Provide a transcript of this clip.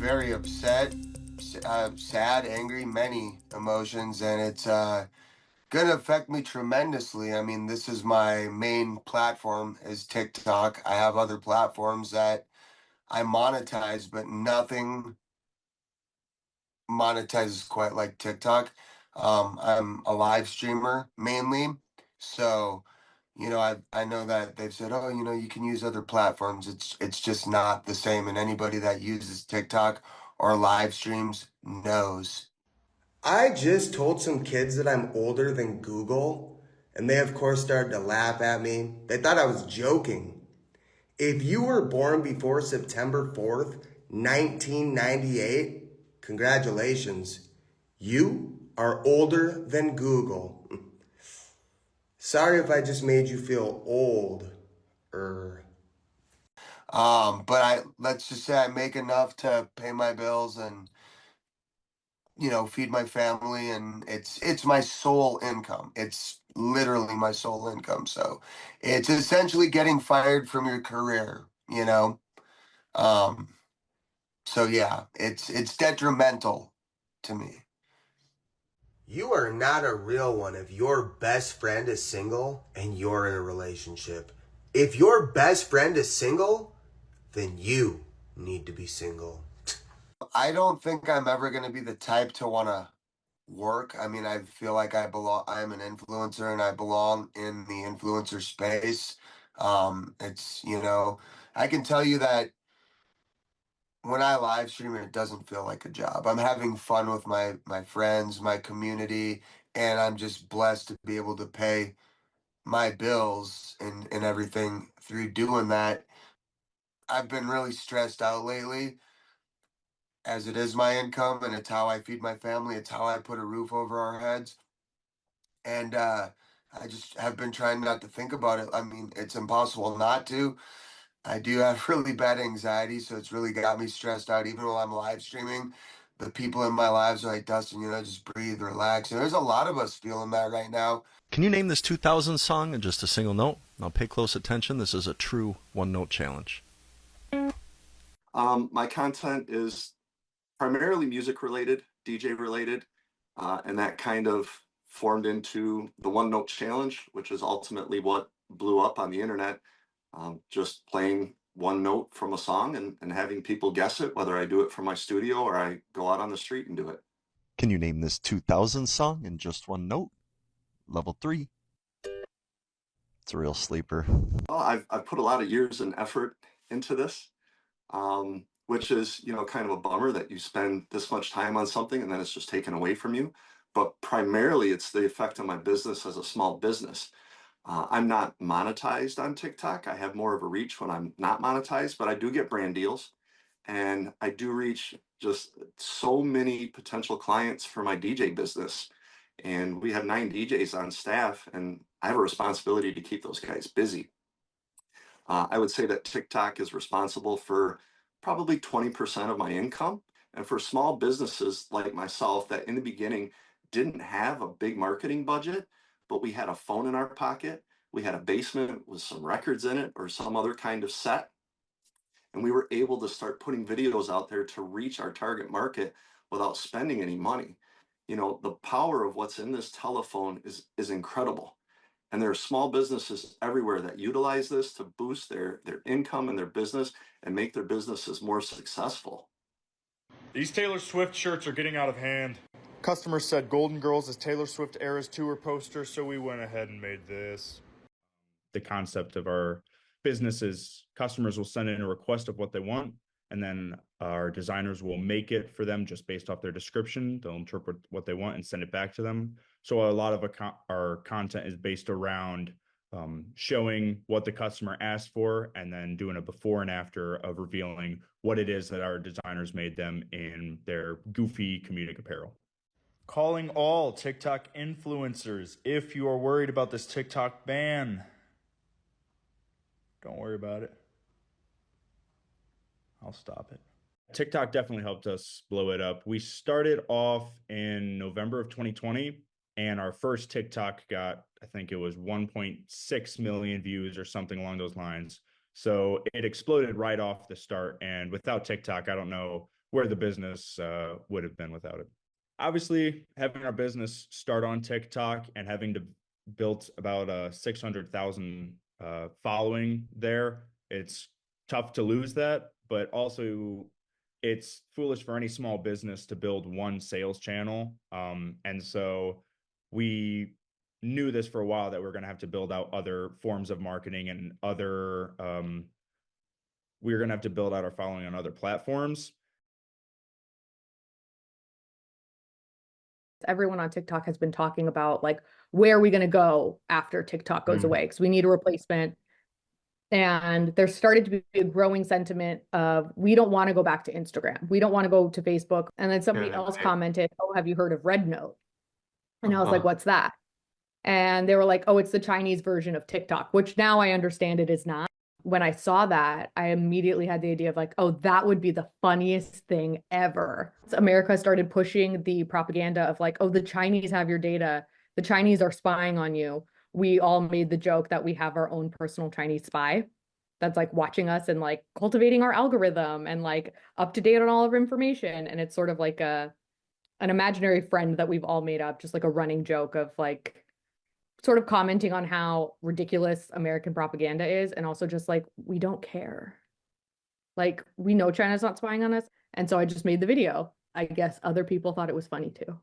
very upset, sad, angry, many emotions, and it's gonna affect me tremendously. I mean, this is my main platform is TikTok. I have other platforms that I monetize, but nothing monetizes quite like TikTok. I'm a live streamer mainly, so I know that they've said, oh, you can use other platforms. It's just not the same, and anybody that uses TikTok or live streams knows. I just told some kids that I'm older than Google, and they of course started to laugh at me. They thought I was joking. If you were born before September 4th, 1998, congratulations. You are older than Google. Sorry if I just made you feel old. But let's just say I make enough to pay my bills and feed my family, and it's my sole income. It's literally my sole income. So it's essentially getting fired from your career. Um, so yeah, it's detrimental to me. You are not a real one if your best friend is single and you're in a relationship. If your best friend is single, then you need to be single. I don't think I'm ever going to be the type to want to work. I mean, I feel like I'm an influencer and I belong in the influencer space. I can tell you that when I live stream, it doesn't feel like a job. I'm having fun with my friends, my community, and I'm just blessed to be able to pay my bills and everything through doing that. I've been really stressed out lately, as it is my income and it's how I feed my family. It's how I put a roof over our heads. And I just have been trying not to think about it. I mean, it's impossible not to. I do have really bad anxiety, so it's really got me stressed out. Even while I'm live streaming, the people in my lives are like, Dustin, just breathe, relax. And there's a lot of us feeling that right now. Can you name this 2000 song in just a single note? Now pay close attention. This is a true one note challenge. My content is primarily music related, DJ related, and that kind of formed into the one note challenge, which is ultimately what blew up on the internet. Just playing one note from a song and having people guess it, whether I do it from my studio or I go out on the street and do it. Can you name this 2000 song in just one note? Level 3. It's a real sleeper. Well, I've put a lot of years and effort into this, which is, kind of a bummer that you spend this much time on something and then it's just taken away from you. But primarily, it's the effect on my business as a small business. I'm not monetized on TikTok. I have more of a reach when I'm not monetized, but I do get brand deals and I do reach just so many potential clients for my DJ business. And we have 9 DJs on staff, and I have a responsibility to keep those guys busy. I would say that TikTok is responsible for probably 20% of my income. And for small businesses like myself that in the beginning didn't have a big marketing budget, but we had a phone in our pocket, we had a basement with some records in it or some other kind of set, and we were able to start putting videos out there to reach our target market without spending any money. The power of what's in this telephone is incredible. And there are small businesses everywhere that utilize this to boost their income and their business and make their businesses more successful. These Taylor Swift shirts are getting out of hand. Customers said Golden Girls is Taylor Swift Eras Tour poster, so we went ahead and made this. The concept of our business is customers will send in a request of what they want, and then our designers will make it for them just based off their description. They'll interpret what they want and send it back to them. So a lot of our content is based around showing what the customer asked for and then doing a before and after of revealing what it is that our designers made them in their goofy comedic apparel. Calling all TikTok influencers, if you are worried about this TikTok ban, don't worry about it. I'll stop it. TikTok definitely helped us blow it up. We started off in November of 2020, and our first TikTok got, I think it was 1.6 million views or something along those lines. So it exploded right off the start. And without TikTok, I don't know where the business would have been without it. Obviously, having our business start on TikTok and having to built about 600,000 following there, it's tough to lose that, but also it's foolish for any small business to build one sales channel. And so we knew this for a while, that we're going to have to build out other forms of marketing and other, we're going to have to build out our following on other platforms. Everyone on TikTok has been talking about like, where are we going to go after TikTok goes away? Because we need a replacement. And there started to be a growing sentiment of, we don't want to go back to Instagram. We don't want to go to Facebook. And then somebody else commented, oh, have you heard of Red Note? And I was like, what's that? And they were like, oh, it's the Chinese version of TikTok, which now I understand it is not. When I saw that, I immediately had the idea of like, oh, that would be the funniest thing ever. So America started pushing the propaganda of like, oh, the Chinese have your data. The Chinese are spying on you. We all made the joke that we have our own personal Chinese spy that's like watching us and like cultivating our algorithm and like up to date on all of our information. And it's sort of like an imaginary friend that we've all made up, just like a running joke of like sort of commenting on how ridiculous American propaganda is. And also just like, we don't care. Like, we know China's not spying on us. And so I just made the video. I guess other people thought it was funny too.